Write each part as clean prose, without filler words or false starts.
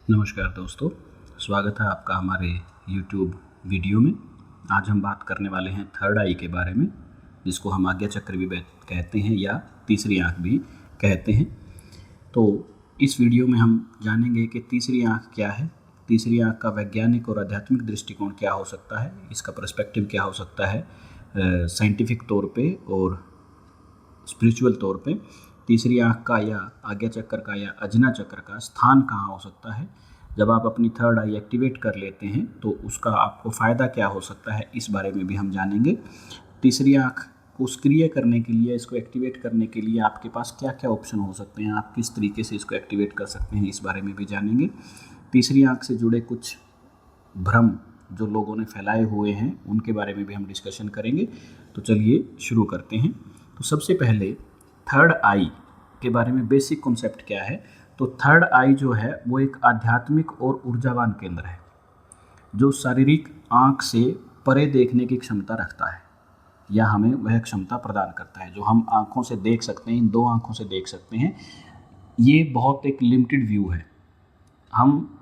नमस्कार दोस्तों, स्वागत है आपका हमारे YouTube वीडियो में। आज हम बात करने वाले हैं थर्ड आई के बारे में, जिसको हम आज्ञा चक्र भी कहते हैं या तीसरी आँख भी कहते हैं। तो इस वीडियो में हम जानेंगे कि तीसरी आँख क्या है, तीसरी आँख का वैज्ञानिक और आध्यात्मिक दृष्टिकोण क्या हो सकता है, इसका पर्सपेक्टिव क्या हो सकता है साइंटिफिक तौर पे और स्पिरिचुअल तौर पे। तीसरी आँख का या आज्ञा चक्र का या अजना चक्र का स्थान कहाँ हो सकता है। जब आप अपनी थर्ड आई एक्टिवेट कर लेते हैं तो उसका आपको फ़ायदा क्या हो सकता है, इस बारे में भी हम जानेंगे। तीसरी आँख को सक्रिय करने के लिए, इसको एक्टिवेट करने के लिए आपके पास क्या क्या ऑप्शन हो सकते हैं, आप किस तरीके से इसको एक्टिवेट कर सकते हैं, इस बारे में भी जानेंगे। तीसरी आँख से जुड़े कुछ भ्रम जो लोगों ने फैलाए हुए हैं उनके बारे में भी हम डिस्कशन करेंगे। तो चलिए शुरू करते हैं। तो सबसे पहले थर्ड आई के बारे में बेसिक कॉन्सेप्ट क्या है। तो थर्ड आई जो है वो एक आध्यात्मिक और ऊर्जावान केंद्र है जो शारीरिक आँख से परे देखने की क्षमता रखता है या हमें वह क्षमता प्रदान करता है। जो हम आँखों से देख सकते हैं, इन दो आँखों से देख सकते हैं, ये बहुत एक लिमिटेड व्यू है। हम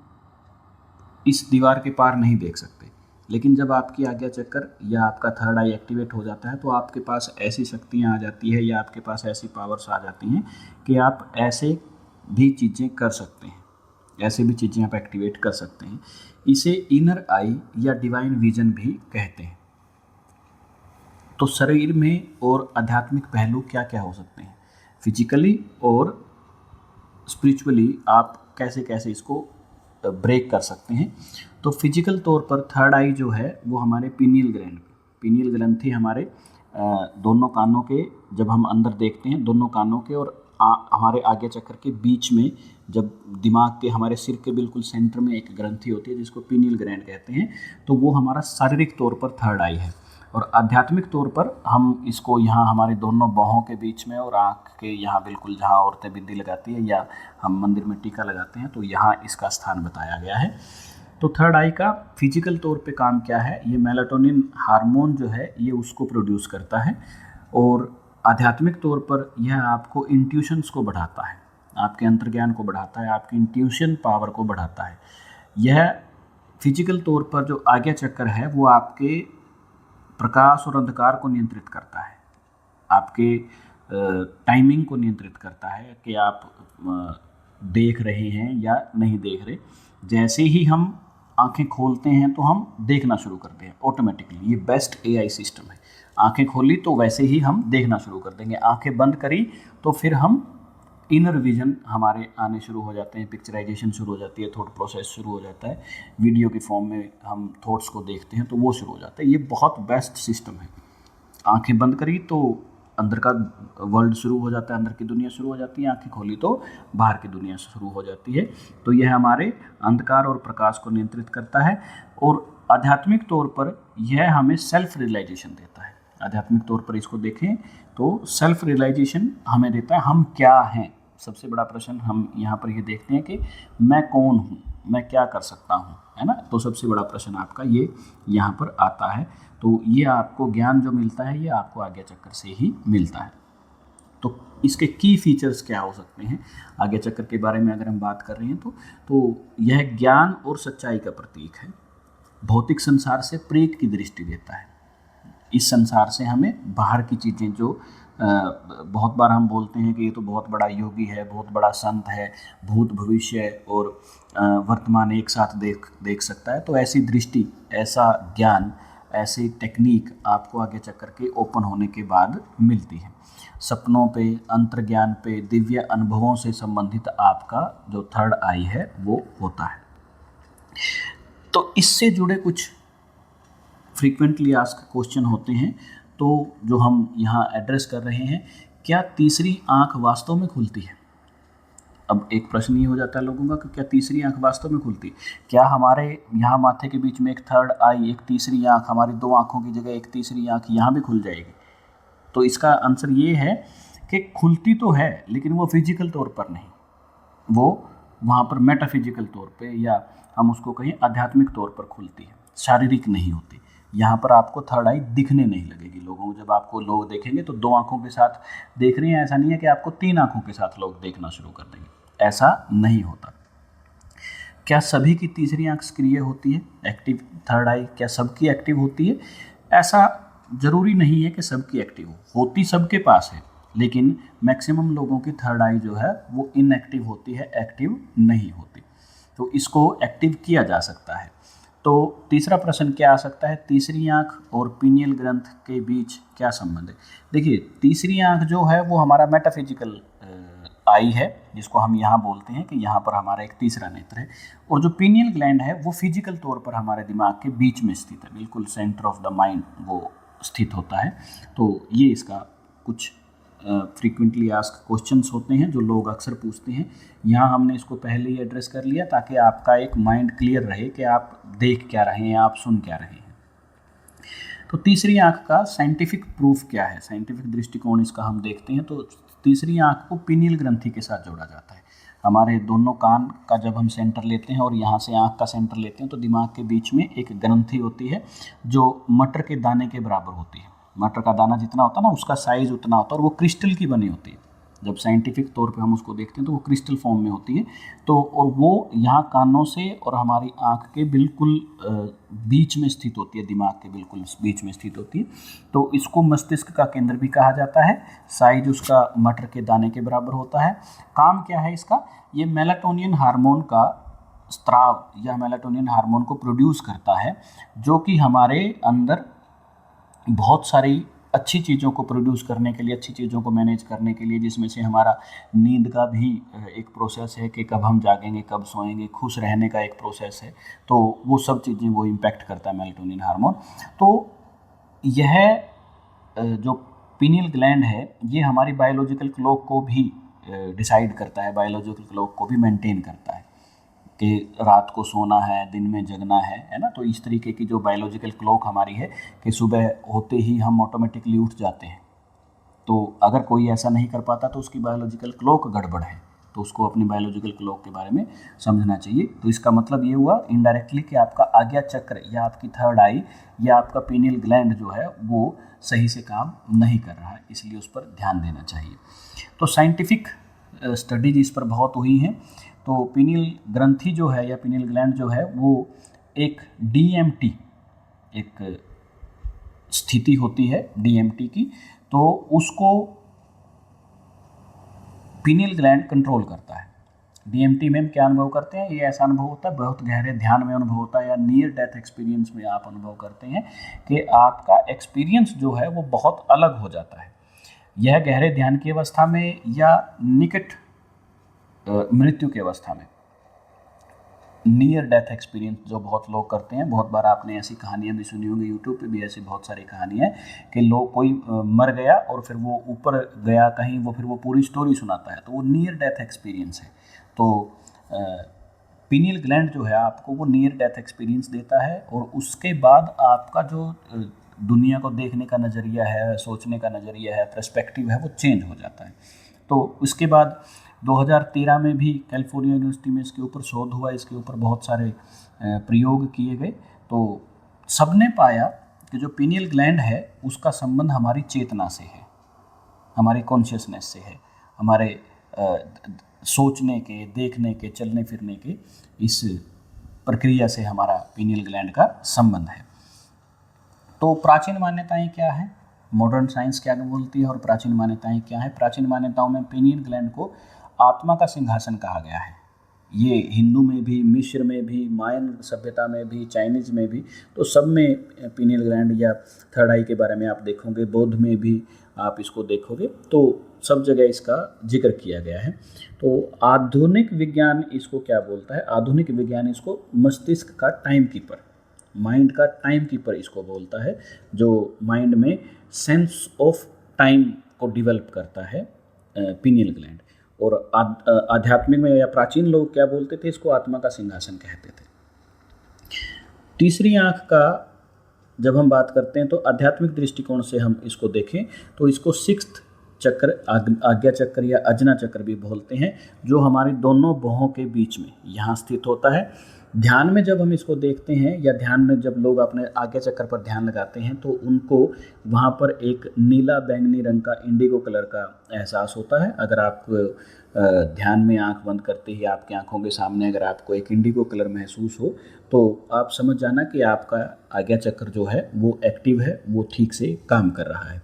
इस दीवार के पार नहीं देख सकते, लेकिन जब आपकी आज्ञा चक्र या आपका थर्ड आई एक्टिवेट हो जाता है तो आपके पास ऐसी शक्तियाँ आ जाती है या आपके पास ऐसी पावर्स आ जाती हैं कि आप ऐसे भी चीज़ें कर सकते हैं, ऐसे भी चीज़ें आप एक्टिवेट कर सकते हैं। इसे इनर आई या डिवाइन विजन भी कहते हैं। तो शरीर में और आध्यात्मिक पहलू क्या क्या हो सकते हैं, फिजिकली और स्पिरिचुअली आप कैसे कैसे इसको ब्रेक कर सकते हैं। तो फिजिकल तौर पर थर्ड आई जो है वो हमारे पीनियल ग्रंथि हमारे दोनों कानों के, जब हम अंदर देखते हैं दोनों कानों के और हमारे आज्ञा चक्र के बीच में, जब दिमाग के हमारे सिर के बिल्कुल सेंटर में एक ग्रंथि होती है जिसको पीनियल ग्लैंड कहते हैं, तो वो हमारा शारीरिक तौर पर थर्ड आई है। और आध्यात्मिक तौर पर हम इसको यहाँ हमारे दोनों बाहों के बीच में और आँख के यहाँ बिल्कुल जहाँ औरतें बिंदी लगाती है या हम मंदिर में टीका लगाते हैं, तो यहाँ इसका स्थान बताया गया है। तो थर्ड आई का फिजिकल तौर पे काम क्या है, ये मेलाटोनिन हार्मोन जो है ये उसको प्रोड्यूस करता है। और आध्यात्मिक तौर पर यह आपको इंट्यूशंस को बढ़ाता है, आपके अंतर्ज्ञान को बढ़ाता है, आपकी इंट्यूशन पावर को बढ़ाता है। यह फिजिकल तौर पर जो आज्ञा चक्र है वो आपके प्रकाश और अंधकार को नियंत्रित करता है, आपके टाइमिंग को नियंत्रित करता है कि आप देख रहे हैं या नहीं देख रहे। जैसे ही हम आंखें खोलते हैं तो हम देखना शुरू करते हैं ऑटोमेटिकली। ये बेस्ट एआई सिस्टम है। आंखें खोली तो वैसे ही हम देखना शुरू कर देंगे, आंखें बंद करी तो फिर हम इनर विजन हमारे आने शुरू हो जाते हैं, पिक्चराइजेशन शुरू हो जाती है, थॉट प्रोसेस शुरू हो जाता है, वीडियो की फॉर्म में हम थॉट्स को देखते हैं तो वो शुरू हो जाता है। ये बहुत बेस्ट सिस्टम है। आंखें बंद करी तो अंदर का वर्ल्ड शुरू हो जाता है, अंदर की दुनिया शुरू हो जाती है, आंखें खोली तो बाहर की दुनिया शुरू हो जाती है। तो यह हमारे अंधकार और प्रकाश को नियंत्रित करता है। और आध्यात्मिक तौर पर यह हमें सेल्फ रियलाइजेशन देता है। आध्यात्मिक तौर पर इसको देखें तो सेल्फ रियलाइजेशन हमें देता है हम क्या हैं। सबसे बड़ा प्रश्न हम यहाँ पर ये देखते हैं कि मैं कौन हूँ, मैं क्या कर सकता हूँ, है ना। तो सबसे बड़ा प्रश्न आपका ये यहाँ पर आता है। तो ये आपको ज्ञान जो मिलता है ये आपको आज्ञा चक्र से ही मिलता है। तो इसके की फीचर्स क्या हो सकते हैं आज्ञा चक्र के बारे में अगर हम बात कर रहे हैं तो यह ज्ञान और सच्चाई का प्रतीक है। भौतिक संसार से प्रेत की दृष्टि देता है। इस संसार से हमें बाहर की चीज़ें जो बहुत बार हम बोलते हैं कि ये तो बहुत बड़ा योगी है, बहुत बड़ा संत है, भूत भविष्य और वर्तमान एक साथ देख सकता है। तो ऐसी दृष्टि, ऐसा ज्ञान, ऐसी टेक्निक आपको आगे चक्कर के ओपन होने के बाद मिलती है। सपनों पे, अंतर्ज्ञान पे, दिव्य अनुभवों से संबंधित आपका जो थर्ड आई है वो होता है। तो इससे जुड़े कुछ फ्रीक्वेंटली आस्क्ड क्वेश्चन होते हैं, तो जो हम यहाँ एड्रेस कर रहे हैं, क्या तीसरी आंख वास्तव में खुलती है। अब एक प्रश्न ये हो जाता है लोगों का कि क्या तीसरी आंख वास्तव में खुलती है, क्या हमारे यहाँ माथे के बीच में एक थर्ड आई, एक तीसरी आंख, हमारी दो आंखों की जगह एक तीसरी आंख यहाँ भी खुल जाएगी। तो इसका आंसर ये है कि खुलती तो है लेकिन वो फिजिकल तौर पर नहीं, वो वहाँ पर मेटाफिजिकल तौर पे या हम उसको कहें आध्यात्मिक तौर पर खुलती है, शारीरिक नहीं होती। यहाँ पर आपको थर्ड आई दिखने नहीं लगेगी लोगों को। जब आपको लोग देखेंगे तो दो आंखों के साथ देख रहे हैं, ऐसा नहीं है कि आपको तीन आंखों के साथ लोग देखना शुरू कर देंगे, ऐसा नहीं होता। क्या सभी की तीसरी आंख सक्रिय होती है, एक्टिव थर्ड आई क्या सबकी एक्टिव होती है? ऐसा ज़रूरी नहीं है कि सबकी एक्टिव होती सबके पास है, लेकिन मैक्सिमम लोगों की थर्ड आई जो है वो इनएक्टिव होती है, एक्टिव नहीं होती। तो इसको एक्टिव किया जा सकता है। तो तीसरा प्रश्न क्या आ सकता है, तीसरी आंख और पीनियल ग्रंथ के बीच क्या संबंध है? देखिए, तीसरी आंख जो है वो हमारा मेटाफिजिकल आई है, जिसको हम यहाँ बोलते हैं कि यहाँ पर हमारा एक तीसरा नेत्र है, और जो पीनियल ग्लैंड है वो फिजिकल तौर पर हमारे दिमाग के बीच में स्थित है, बिल्कुल सेंटर ऑफ द माइंड वो स्थित होता है। तो ये इसका कुछ फ्रीक्वेंटली आस्क क्वेश्चंस होते हैं जो लोग अक्सर पूछते हैं। यहाँ हमने इसको पहले ही एड्रेस कर लिया ताकि आपका एक माइंड क्लियर रहे कि आप देख क्या रहे हैं, आप सुन क्या रहे हैं। तो तीसरी आंख का साइंटिफिक प्रूफ क्या है, साइंटिफिक दृष्टिकोण इसका हम देखते हैं। तो तीसरी आंख को पीनियल ग्रंथि के साथ जोड़ा जाता है। हमारे दोनों कान का जब हम सेंटर लेते हैं और यहाँ से आंख का सेंटर लेते हैं तो दिमाग के बीच में एक ग्रंथि होती है जो मटर के दाने के बराबर होती है। मटर का दाना जितना होता है ना, उसका साइज उतना होता है, और वो क्रिस्टल की बनी होती है। जब साइंटिफिक तौर पे हम उसको देखते हैं तो वो क्रिस्टल फॉर्म में होती है। तो और वो यहाँ कानों से और हमारी आँख के बिल्कुल बीच में स्थित होती है, दिमाग के बिल्कुल बीच में स्थित होती है। तो इसको मस्तिष्क का केंद्र भी कहा जाता है। साइज उसका मटर के दाने के बराबर होता है। काम क्या है इसका, ये मेलाटोनिन हार्मोन का स्त्राव या मेलाटोनिन हार्मोन को प्रोड्यूस करता है, जो कि हमारे अंदर बहुत सारी अच्छी चीज़ों को प्रोड्यूस करने के लिए, अच्छी चीज़ों को मैनेज करने के लिए, जिसमें से हमारा नींद का भी एक प्रोसेस है कि कब हम जागेंगे, कब सोएंगे, खुश रहने का एक प्रोसेस है। तो वो सब चीज़ें वो इम्पैक्ट करता है मेलाटोनिन हार्मोन। तो यह जो पीनियल ग्लैंड है ये हमारी बायोलॉजिकल क्लॉक को भी डिसाइड करता है, बायोलॉजिकल क्लॉक को भी मेंटेन करता है कि रात को सोना है, दिन में जगना है ना। तो इस तरीके की जो बायोलॉजिकल क्लॉक हमारी है कि सुबह होते ही हम ऑटोमेटिकली उठ जाते हैं। तो अगर कोई ऐसा नहीं कर पाता तो उसकी बायोलॉजिकल क्लॉक गड़बड़ है, तो उसको अपनी बायोलॉजिकल क्लॉक के बारे में समझना चाहिए। तो इसका मतलब ये हुआ इनडायरेक्टली कि आपका आज्ञा चक्र या आपकी थर्ड आई या आपका पीनियल ग्लैंड जो है वो सही से काम नहीं कर रहा है, इसलिए उस पर ध्यान देना चाहिए। तो साइंटिफिक स्टडीज इस पर बहुत हुई हैं। तो पीनियल ग्रंथि जो है या पीनियल ग्लैंड जो है वो एक DMT एक स्थिति होती है DMT की, तो उसको पीनियल ग्लैंड कंट्रोल करता है। DMT में हम क्या अनुभव करते हैं, ये ऐसा अनुभव होता है, बहुत गहरे ध्यान में अनुभव होता है या नियर डेथ एक्सपीरियंस में आप अनुभव करते हैं कि आपका एक्सपीरियंस जो है वो बहुत अलग हो जाता है। यह गहरे ध्यान की अवस्था में या निकट मृत्यु की अवस्था में नियर डेथ एक्सपीरियंस जो बहुत लोग करते हैं। बहुत बार आपने ऐसी कहानियां भी सुनी होंगी, यूट्यूब पे भी ऐसी बहुत सारी कहानियां हैं कि लोग कोई मर गया और फिर वो ऊपर गया कहीं, वो फिर वो पूरी स्टोरी सुनाता है, तो वो नियर डेथ एक्सपीरियंस है। तो पीनियल ग्लैंड जो है आपको वो नियर डेथ एक्सपीरियंस देता है, और उसके बाद आपका जो दुनिया को देखने का नज़रिया है, सोचने का नज़रिया है, पर्सपेक्टिव है, वो चेंज हो जाता है। तो उसके बाद 2013 में भी कैलिफोर्निया यूनिवर्सिटी में इसके ऊपर शोध हुआ, इसके ऊपर बहुत सारे प्रयोग किए गए। तो सबने पाया कि जो पीनियल ग्लैंड है उसका संबंध हमारी चेतना से है, हमारी कॉन्शियसनेस से है, हमारे सोचने के, देखने के, चलने फिरने के इस प्रक्रिया से हमारा पीनियल ग्लैंड का संबंध है। तो प्राचीन मान्यताएं क्या हैं, मॉडर्न साइंस क्या बोलती है और प्राचीन मान्यताएं क्या हैं? प्राचीन मान्यताओं में पीनियल ग्लैंड को आत्मा का सिंहासन कहा गया है। ये हिंदू में भी, मिस्र में भी, मायन सभ्यता में भी, चाइनीज़ में भी, तो सब में पीनियल ग्लैंड या थर्ड आई के बारे में आप देखोगे। बौद्ध में भी आप इसको देखोगे तो सब जगह इसका जिक्र किया गया है। तो आधुनिक विज्ञान इसको क्या बोलता है? आधुनिक विज्ञान इसको मस्तिष्क का टाइम कीपर, माइंड का टाइम कीपर इसको बोलता है, जो माइंड में सेंस ऑफ टाइम को डेवलप करता है पीनियल ग्लैंड। और आध्यात्मिक में या प्राचीन लोग क्या बोलते थे, इसको आत्मा का सिंहासन कहते थे। तीसरी आंख का जब हम बात करते हैं तो आध्यात्मिक दृष्टिकोण से हम इसको देखें तो इसको सिक्स्थ चक्र, आज्ञा चक्र या अजना चक्र भी बोलते हैं, जो हमारे दोनों भौहों के बीच में यहाँ स्थित होता है। ध्यान में जब हम इसको देखते हैं या ध्यान में जब लोग अपने आज्ञा चक्र पर ध्यान लगाते हैं तो उनको वहाँ पर एक नीला बैंगनी रंग का इंडिगो कलर का एहसास होता है। अगर आप ध्यान में आंख बंद करते ही आपकी आंखों के सामने अगर आपको एक इंडिगो कलर महसूस हो तो आप समझ जाना कि आपका आज्ञा चक्र जो है वो एक्टिव है, वो ठीक से काम कर रहा है।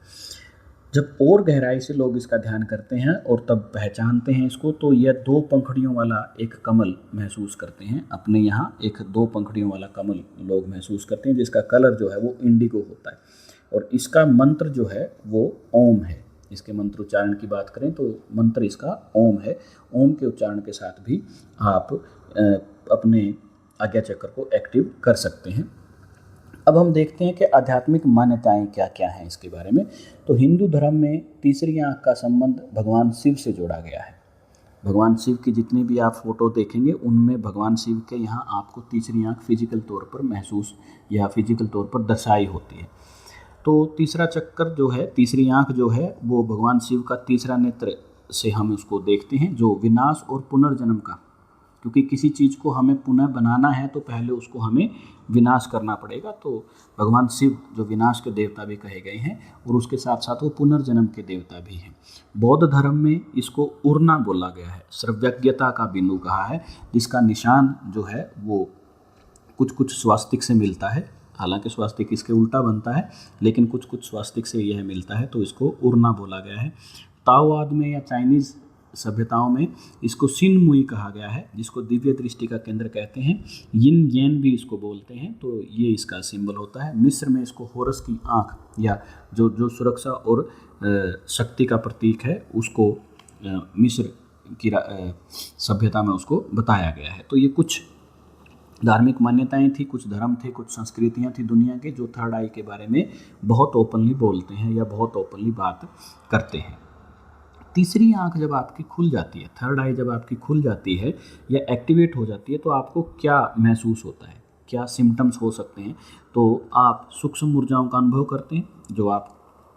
जब और गहराई से लोग इसका ध्यान करते हैं और तब पहचानते हैं इसको, तो यह 2 पंखुड़ियों वाला एक कमल महसूस करते हैं। अपने यहाँ एक 2 पंखुड़ियों वाला कमल लोग महसूस करते हैं जिसका कलर जो है वो इंडिगो होता है। और इसका मंत्र जो है वो ओम है। इसके मंत्र उच्चारण की बात करें तो मंत्र इसका ओम है। ओम के उच्चारण के साथ भी आप अपने आज्ञा चक्र को एक्टिव कर सकते हैं। अब हम देखते हैं कि आध्यात्मिक मान्यताएं क्या क्या हैं इसके बारे में। तो हिंदू धर्म में तीसरी आंख का संबंध भगवान शिव से जोड़ा गया है। भगवान शिव की जितनी भी आप फोटो देखेंगे उनमें भगवान शिव के यहाँ आपको तीसरी आंख फिजिकल तौर पर महसूस या फिजिकल तौर पर दर्शाई होती है। तो तीसरा चक्कर जो है, तीसरी आंख जो है वो भगवान शिव का तीसरा नेत्र से हम उसको देखते हैं, जो विनाश और पुनर्जन्म का, क्योंकि किसी चीज़ को हमें पुनः बनाना है तो पहले उसको हमें विनाश करना पड़ेगा। तो भगवान शिव जो विनाश के देवता भी कहे गए हैं और उसके साथ साथ वो पुनर्जन्म के देवता भी हैं। बौद्ध धर्म में इसको उड़ना बोला गया है, सर्वज्ञता का बिंदु कहा है, जिसका निशान जो है वो कुछ कुछ स्वास्तिक से मिलता है। हालांकि स्वास्तिक इसके उल्टा बनता है, लेकिन कुछ कुछ स्वास्तिक से यह मिलता है, तो इसको उड़ना बोला गया है। ताओवाद में या चाइनीज़ सभ्यताओं में इसको सिन मुई कहा गया है, जिसको दिव्य दृष्टि का केंद्र कहते हैं। यिन येन भी इसको बोलते हैं, तो ये इसका सिंबल होता है। मिस्र में इसको होरस की आँख या जो सुरक्षा और शक्ति का प्रतीक है, उसको मिस्र की सभ्यता में उसको बताया गया है। तो ये कुछ धार्मिक मान्यताएं थी, कुछ धर्म थे, कुछ संस्कृतियां थी दुनिया के, जो थर्ड आई के बारे में बहुत ओपनली बोलते हैं या बहुत ओपनली बात करते हैं। तीसरी आंख जब आपकी खुल जाती है, थर्ड आई जब आपकी खुल जाती है या एक्टिवेट हो जाती है, तो आपको क्या महसूस होता है, क्या सिम्टम्स हो सकते हैं? तो आप सूक्ष्म ऊर्जाओं का अनुभव करते हैं, जो आप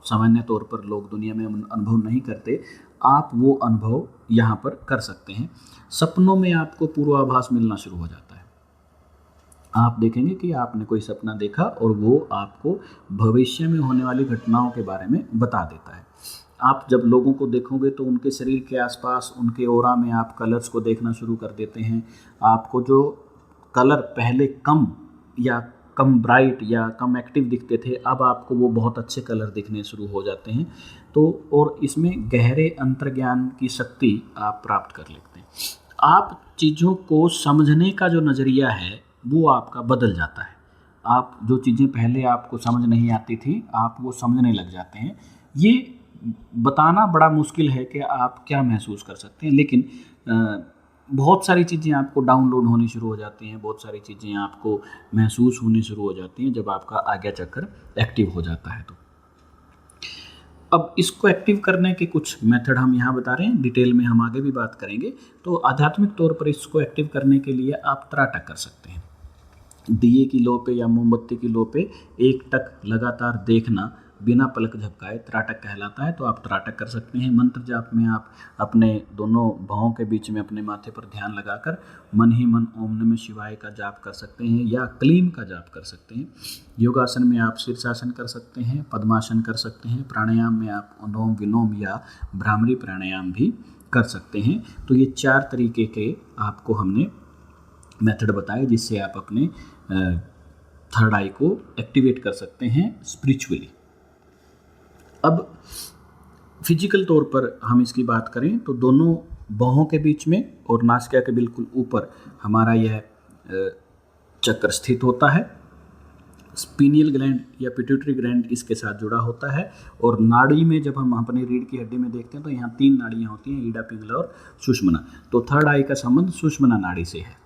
सामान्य तौर पर लोग दुनिया में अनुभव नहीं करते, आप वो अनुभव यहाँ पर कर सकते हैं। सपनों में आपको पूर्वाभास मिलना शुरू हो जाता है। आप देखेंगे कि आपने कोई सपना देखा और वो आपको भविष्य में होने वाली घटनाओं के बारे में बता देता है। आप जब लोगों को देखोगे तो उनके शरीर के आसपास, उनके ऑरा में आप कलर्स को देखना शुरू कर देते हैं। आपको जो कलर पहले कम या कम ब्राइट या कम एक्टिव दिखते थे, अब आपको वो बहुत अच्छे कलर दिखने शुरू हो जाते हैं। तो और इसमें गहरे अंतर्ज्ञान की शक्ति आप प्राप्त कर लेते हैं। आप चीज़ों को समझने का जो नज़रिया है वो आपका बदल जाता है। आप जो चीज़ें पहले आपको समझ नहीं आती थी, आप वो समझने लग जाते हैं। ये बताना बड़ा मुश्किल है कि आप क्या महसूस कर सकते हैं, लेकिन बहुत सारी चीज़ें आपको डाउनलोड होनी शुरू हो जाती हैं, बहुत सारी चीज़ें आपको महसूस होनी शुरू हो जाती हैं जब आपका आज्ञा चक्र एक्टिव हो जाता है। तो अब इसको एक्टिव करने के कुछ मेथड हम यहाँ बता रहे हैं, डिटेल में हम आगे भी बात करेंगे। तो आध्यात्मिक तौर पर इसको एक्टिव करने के लिए आप त्राटक कर सकते हैं। दिए की लो पे या मोमबत्ती की लो पे एक टक लगातार देखना बिना पलक झपकाए त्राटक कहलाता है। तो आप त्राटक कर सकते हैं। मंत्र जाप में आप अपने दोनों भौं के बीच में अपने माथे पर ध्यान लगाकर मन ही मन ओम नमः शिवाय का जाप कर सकते हैं या क्लीम का जाप कर सकते हैं। योगासन में आप शीर्षासन कर सकते हैं, पद्मासन कर सकते हैं। प्राणायाम में आप अनुलोम विलोम या भ्रामरी प्राणायाम भी कर सकते हैं। तो ये 4 तरीके के आपको हमने मेथड बताए जिससे आप अपने थर्ड आई को एक्टिवेट कर सकते हैं स्पिरिचुअली। अब फिजिकल तौर पर हम इसकी बात करें तो दोनों बाहों के बीच में और नासिका के बिल्कुल ऊपर हमारा यह चक्र स्थित होता है। स्पिनियल ग्लैंड या पिट्यूटरी ग्लैंड इसके साथ जुड़ा होता है। और नाड़ी में जब हम अपनी रीढ़ की हड्डी में देखते हैं तो यहाँ 3 नाड़ियाँ होती हैं, ईडा, पिंगला और सुषुम्ना। तो थर्ड आई का संबंध सुषुम्ना नाड़ी से है।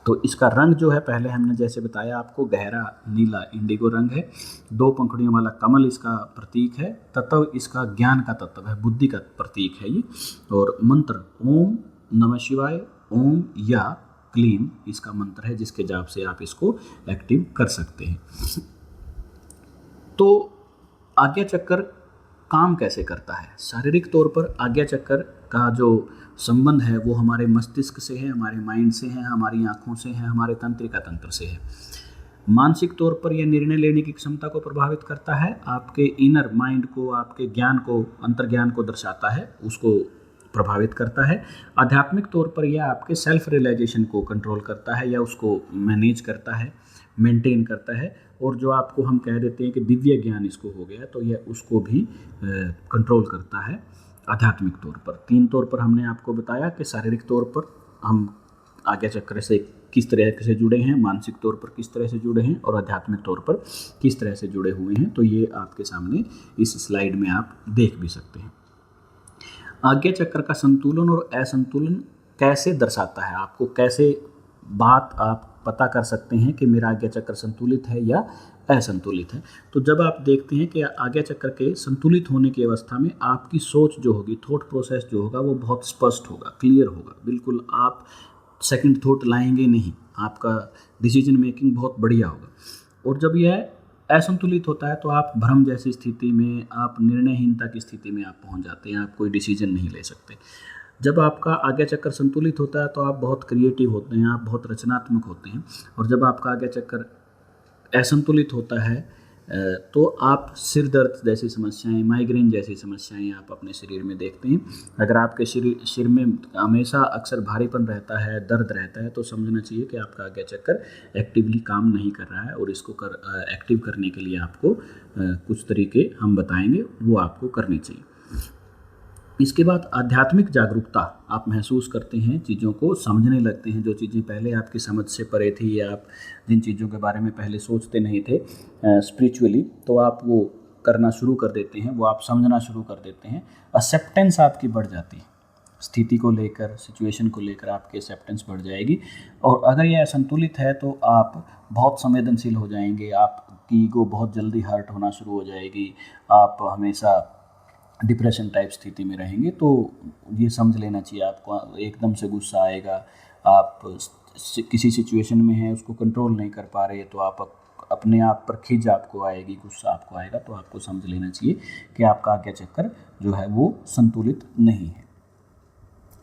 तो इसका रंग जो है, पहले हमने जैसे बताया आपको, गहरा नीला इंडिगो रंग है। 2 पंखुड़ियों वाला कमल इसका प्रतीक है। तत्व इसका ज्ञान का तत्व है, बुद्धि का प्रतीक है ये। और मंत्र ओम नमः शिवाय, ओम या क्लीम इसका मंत्र है, जिसके जाप से आप इसको एक्टिव कर सकते हैं। तो आज्ञा चक्र काम कैसे करता है? शारीरिक तौर पर आज्ञा चक्र का जो संबंध है वो हमारे मस्तिष्क से है, हमारे माइंड से है, हमारी आँखों से है, हमारे तंत्रिका तंत्र से है। मानसिक तौर पर यह निर्णय लेने की क्षमता को प्रभावित करता है, आपके इनर माइंड को, आपके ज्ञान को, अंतर्ज्ञान को दर्शाता है, उसको प्रभावित करता है। आध्यात्मिक तौर पर यह आपके सेल्फ रियलाइजेशन को कंट्रोल करता है या उसको मैनेज करता है, मेंटेन करता है। और जो आपको हम कह देते हैं कि दिव्य ज्ञान इसको हो गया, तो यह उसको भी कंट्रोल करता है आध्यात्मिक तौर पर। 3 तौर पर हमने आपको बताया कि शारीरिक तौर पर हम आज्ञा चक्र से किस तरह से जुड़े हैं, मानसिक तौर पर किस तरह से जुड़े हैं और आध्यात्मिक तौर पर किस तरह से जुड़े हुए हैं। तो ये आपके सामने इस स्लाइड में आप देख भी सकते हैं। आज्ञा चक्र का संतुलन और असंतुलन कैसे दर्शाता है, आपको कैसे बात आप पता कर सकते हैं कि मेरा आज्ञा चक्र संतुलित है या असंतुलित है। तो जब आप देखते हैं कि आज्ञा चक्र के संतुलित होने की अवस्था में आपकी सोच जो होगी, थॉट प्रोसेस जो होगा वो बहुत स्पष्ट होगा, क्लियर होगा, बिल्कुल आप सेकंड थॉट लाएंगे नहीं, आपका डिसीजन मेकिंग बहुत बढ़िया होगा। और जब यह असंतुलित होता है तो आप भ्रम जैसी स्थिति में, आप निर्णयहीनता की स्थिति में आप पहुंच जाते हैं, आप कोई डिसीजन नहीं ले सकते। जब आपका आज्ञा चक्र संतुलित होता है तो आप बहुत क्रिएटिव होते हैं, आप बहुत रचनात्मक होते हैं। और जब आपका आज्ञा चक्र असंतुलित होता है तो आप सिर दर्द जैसी समस्याएं, माइग्रेन जैसी समस्याएं आप अपने शरीर में देखते हैं। अगर आपके सिर में हमेशा अक्सर भारीपन रहता है, दर्द रहता है, तो समझना चाहिए कि आपका आज्ञा चक्र एक्टिवली काम नहीं कर रहा है। और इसको एक्टिव करने के लिए आपको कुछ तरीके हम बताएंगे, वो आपको करने चाहिए। इसके बाद आध्यात्मिक जागरूकता आप महसूस करते हैं, चीज़ों को समझने लगते हैं। जो चीज़ें पहले आपकी समझ से परे थी या आप जिन चीज़ों के बारे में पहले सोचते नहीं थे स्पिरिचुअली, तो आप वो करना शुरू कर देते हैं, वो आप समझना शुरू कर देते हैं। एक्सेप्टेंस आपकी बढ़ जाती है, स्थिति को लेकर, सिचुएशन को लेकर आपकी एक्सेप्टेंस बढ़ जाएगी। और अगर यह असंतुलित है तो आप बहुत संवेदनशील हो जाएंगे, आपकी ईगो बहुत जल्दी हर्ट होना शुरू हो जाएगी, आप हमेशा डिप्रेशन टाइप स्थिति में रहेंगे। तो ये समझ लेना चाहिए, आपको एकदम से गुस्सा आएगा, आप किसी सिचुएशन में हैं उसको कंट्रोल नहीं कर पा रहे, तो आप अपने आप पर खिंच आपको आएगी, गुस्सा आपको आएगा। तो आपको समझ लेना चाहिए कि आपका आज्ञा चक्र जो है वो संतुलित नहीं है।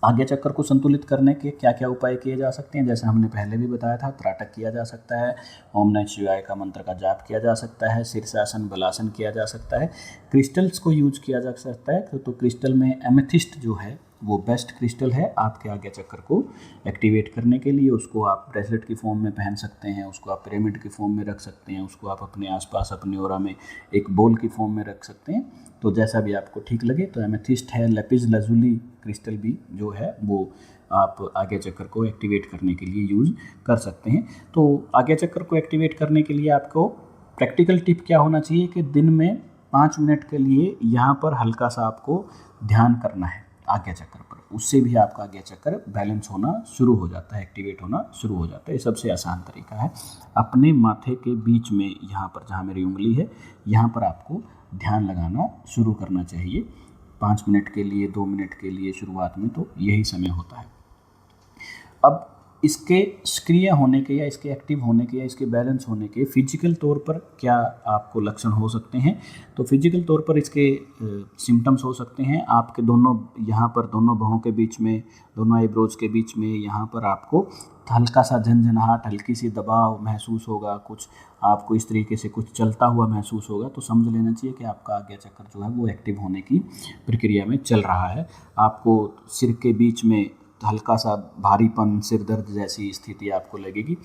आज्ञा चक्र को संतुलित करने के क्या क्या उपाय किए जा सकते हैं, जैसे हमने पहले भी बताया था, त्राटक किया जा सकता है, ओम नमः शिवाय का मंत्र का जाप किया जा सकता है, शीर्षासन, बलासन किया जा सकता है, क्रिस्टल्स को यूज किया जा सकता है। तो क्रिस्टल में एमेथिस्ट जो है वो बेस्ट क्रिस्टल है आपके आज्ञा चक्र को एक्टिवेट करने के लिए। उसको आप ब्रेसलेट की फॉर्म में पहन सकते हैं, उसको आप पिरामिड की फॉर्म में रख सकते हैं, उसको आप अपने आसपास अपने ऑरा में एक बॉल की फॉर्म में रख सकते हैं। तो जैसा भी आपको ठीक लगे। तो एमेथिस्ट है, लेपिस लजुली क्रिस्टल भी जो है वो आप आज्ञा चक्र को एक्टिवेट करने के लिए यूज़ कर सकते हैं। तो आज्ञा चक्र को एक्टिवेट करने के लिए आपको प्रैक्टिकल टिप क्या होना चाहिए कि दिन में 5 मिनट के लिए यहाँ पर हल्का सा आपको ध्यान करना है आज्ञा चक्र पर। उससे भी आपका आज्ञा चक्र बैलेंस होना शुरू हो जाता है, एक्टिवेट होना शुरू हो जाता है। ये सबसे आसान तरीका है। अपने माथे के बीच में यहाँ पर जहाँ मेरी उंगली है, यहाँ पर आपको ध्यान लगाना शुरू करना चाहिए 5 मिनट के लिए, 2 मिनट के लिए शुरुआत में, तो यही समय होता है। अब इसके सक्रिय होने के या इसके एक्टिव होने के या इसके बैलेंस होने के फिजिकल तौर पर क्या आपको लक्षण हो सकते हैं। तो फिजिकल तौर पर इसके सिम्टम्स हो सकते हैं। आपके दोनों यहाँ पर, दोनों बाहों के बीच में, दोनों आईब्रोज के बीच में यहाँ पर आपको हल्का सा झंझनाहट, हल्की सी दबाव महसूस होगा, कुछ आपको इस तरीके से कुछ चलता हुआ महसूस होगा। तो समझ लेना चाहिए कि आपका आज्ञा चक्र जो है वो एक्टिव होने की प्रक्रिया में चल रहा है। आपको सिर के बीच में हल्का सा भारीपन, सिर दर्द जैसी स्थिति आपको लगेगी।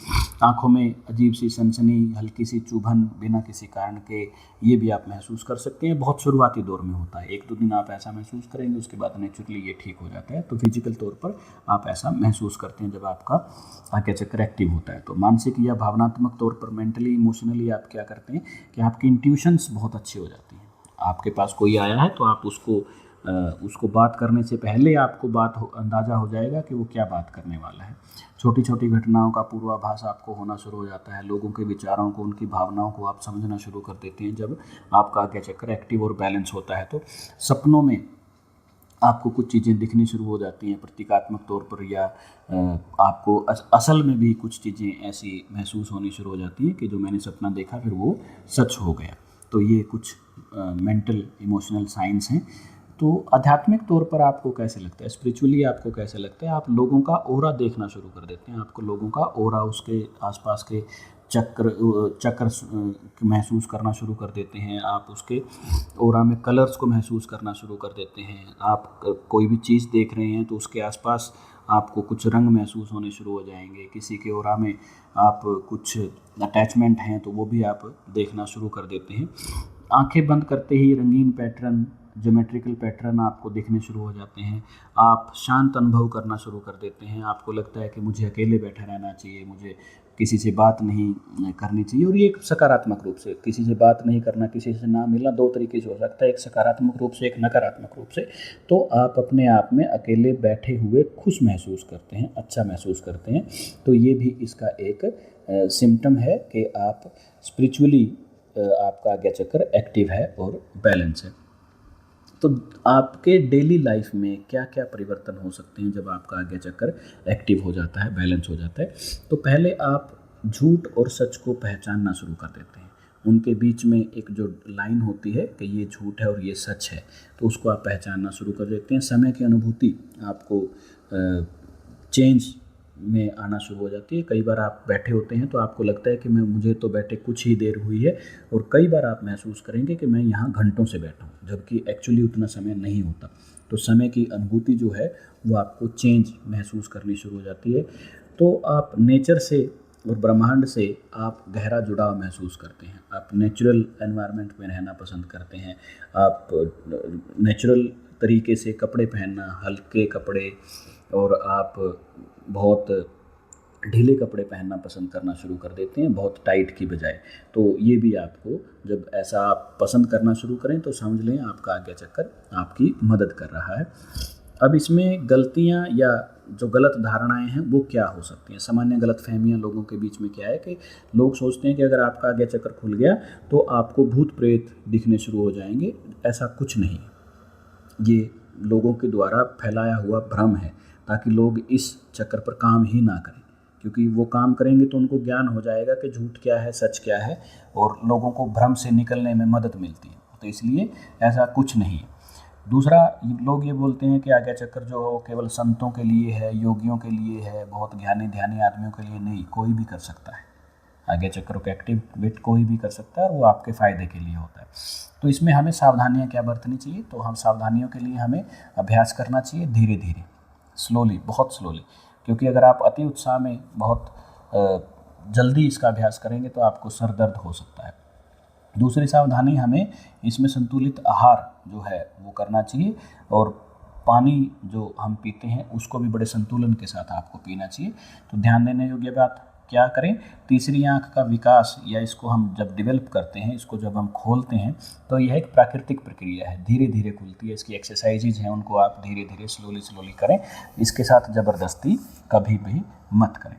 आँखों में अजीब सी सनसनी, हल्की सी चुभन बिना किसी कारण के, ये भी आप महसूस कर सकते हैं। बहुत शुरुआती दौर में होता है, 1-2 दिन आप ऐसा महसूस करेंगे, उसके बाद नेचुरली ये ठीक हो जाता है। तो फिजिकल तौर पर आप ऐसा महसूस करते हैं जब आपका आज्ञा चक्र एक्टिव होता है। तो मानसिक या भावनात्मक तौर पर, मेंटली, इमोशनली आप क्या करते हैं कि आपकी इंट्यूशंस बहुत अच्छी हो जाती हैं। आपके पास कोई आया है तो आप उसको बात करने से पहले आपको अंदाज़ा हो जाएगा कि वो क्या बात करने वाला है। छोटी छोटी घटनाओं का पूर्वाभास आपको होना शुरू हो जाता है। लोगों के विचारों को, उनकी भावनाओं को आप समझना शुरू कर देते हैं जब आपका आज्ञा चक्र एक्टिव और बैलेंस होता है। तो सपनों में आपको कुछ चीज़ें दिखनी शुरू हो जाती हैं प्रतीकात्मक तौर पर, या आपको असल में भी कुछ चीज़ें ऐसी महसूस होनी शुरू हो जाती हैं कि जो मैंने सपना देखा फिर वो सच हो गया। तो ये कुछ मेंटल इमोशनल साइंस हैं। तो आध्यात्मिक तौर पर आपको कैसे लगता है, स्पिरिचुअली आपको कैसे लगता है? आप लोगों का ऑरा देखना शुरू कर देते हैं, आपको लोगों का ऑरा, उसके आसपास के चक्र महसूस करना शुरू कर देते हैं, आप उसके ऑरा में कलर्स को महसूस करना शुरू कर देते हैं। आप कोई भी चीज़ देख रहे हैं तो उसके आसपास आपको कुछ रंग महसूस होने शुरू हो जाएंगे। किसी के ऑरा में आप कुछ अटैचमेंट हैं तो वो भी आप देखना शुरू कर देते हैं। आंखें बंद करते ही रंगीन पैटर्न, ज्योमेट्रिकल पैटर्न आपको दिखने शुरू हो जाते हैं। आप शांत अनुभव करना शुरू कर देते हैं। आपको लगता है कि मुझे अकेले बैठा रहना चाहिए, मुझे किसी से बात नहीं करनी चाहिए। और ये एक सकारात्मक रूप से, किसी से बात नहीं करना, किसी से ना मिलना, दो तरीके से हो सकता है, एक सकारात्मक रूप से, एक नकारात्मक रूप से। तो आप अपने आप में अकेले बैठे हुए खुश महसूस करते हैं, अच्छा महसूस करते हैं। तो ये भी इसका एक सिम्टम है कि आप स्पिरिचुअली आपका आज्ञा चक्र एक्टिव है और बैलेंस है। तो आपके डेली लाइफ में क्या क्या परिवर्तन हो सकते हैं जब आपका आज्ञा चक्र एक्टिव हो जाता है, बैलेंस हो जाता है? तो पहले आप झूठ और सच को पहचानना शुरू कर देते हैं। उनके बीच में एक जो लाइन होती है कि ये झूठ है और ये सच है, तो उसको आप पहचानना शुरू कर देते हैं। समय की अनुभूति आपको चेंज में आना शुरू हो जाती है। कई बार आप बैठे होते हैं तो आपको लगता है कि मुझे तो बैठे कुछ ही देर हुई है, और कई बार आप महसूस करेंगे कि मैं यहाँ घंटों से बैठा हूँ, जबकि एक्चुअली उतना समय नहीं होता। तो समय की अनुभूति जो है वो आपको चेंज महसूस करनी शुरू हो जाती है। तो आप नेचर से और ब्रह्मांड से आप गहरा जुड़ाव महसूस करते हैं। आप नेचुरल एनवायरनमेंट में रहना पसंद करते हैं। आप नेचुरल तरीके से कपड़े पहनना, हल्के कपड़े, और आप बहुत ढीले कपड़े पहनना पसंद करना शुरू कर देते हैं, बहुत टाइट की बजाय। तो ये भी आपको, जब ऐसा आप पसंद करना शुरू करें तो समझ लें आपका आज्ञा चक्र आपकी मदद कर रहा है। अब इसमें गलतियां या जो गलत धारणाएं हैं वो क्या हो सकती हैं? सामान्य गलत फहमियाँ लोगों के बीच में क्या है कि लोग सोचते हैं कि अगर आपका आज्ञा चक्र खुल गया तो आपको भूत प्रेत दिखने शुरू हो जाएंगे। ऐसा कुछ नहीं है, ये लोगों के द्वारा फैलाया हुआ भ्रम है, ताकि लोग इस चक्र पर काम ही ना करें। क्योंकि वो काम करेंगे तो उनको ज्ञान हो जाएगा कि झूठ क्या है, सच क्या है, और लोगों को भ्रम से निकलने में मदद मिलती है। तो इसलिए ऐसा कुछ नहीं है। दूसरा, लोग ये बोलते हैं कि आज्ञा चक्र जो है केवल संतों के लिए है, योगियों के लिए है, बहुत ध्यानी आदमियों के लिए नहीं, कोई भी कर सकता है। आज्ञा चक्र को एक्टिवेट कोई भी कर सकता है और वो आपके फ़ायदे के लिए होता है। तो इसमें हमें सावधानियां क्या बरतनी चाहिए? तो हम सावधानियों के लिए हमें अभ्यास करना चाहिए धीरे धीरे, स्लोली, बहुत स्लोली। क्योंकि अगर आप अति उत्साह में बहुत जल्दी इसका अभ्यास करेंगे तो आपको सर दर्द हो सकता है। दूसरी सावधानी, हमें इसमें संतुलित आहार जो है वो करना चाहिए, और पानी जो हम पीते हैं उसको भी बड़े संतुलन के साथ आपको पीना चाहिए। तो ध्यान देने योग्य बात क्या करें? तीसरी आंख का विकास, या इसको हम जब डेवलप करते हैं, इसको जब हम खोलते हैं, तो यह एक प्राकृतिक प्रक्रिया है, धीरे धीरे खुलती है। इसकी एक्सरसाइजेज हैं, उनको आप धीरे धीरे स्लोली करें। इसके साथ ज़बरदस्ती कभी भी मत करें।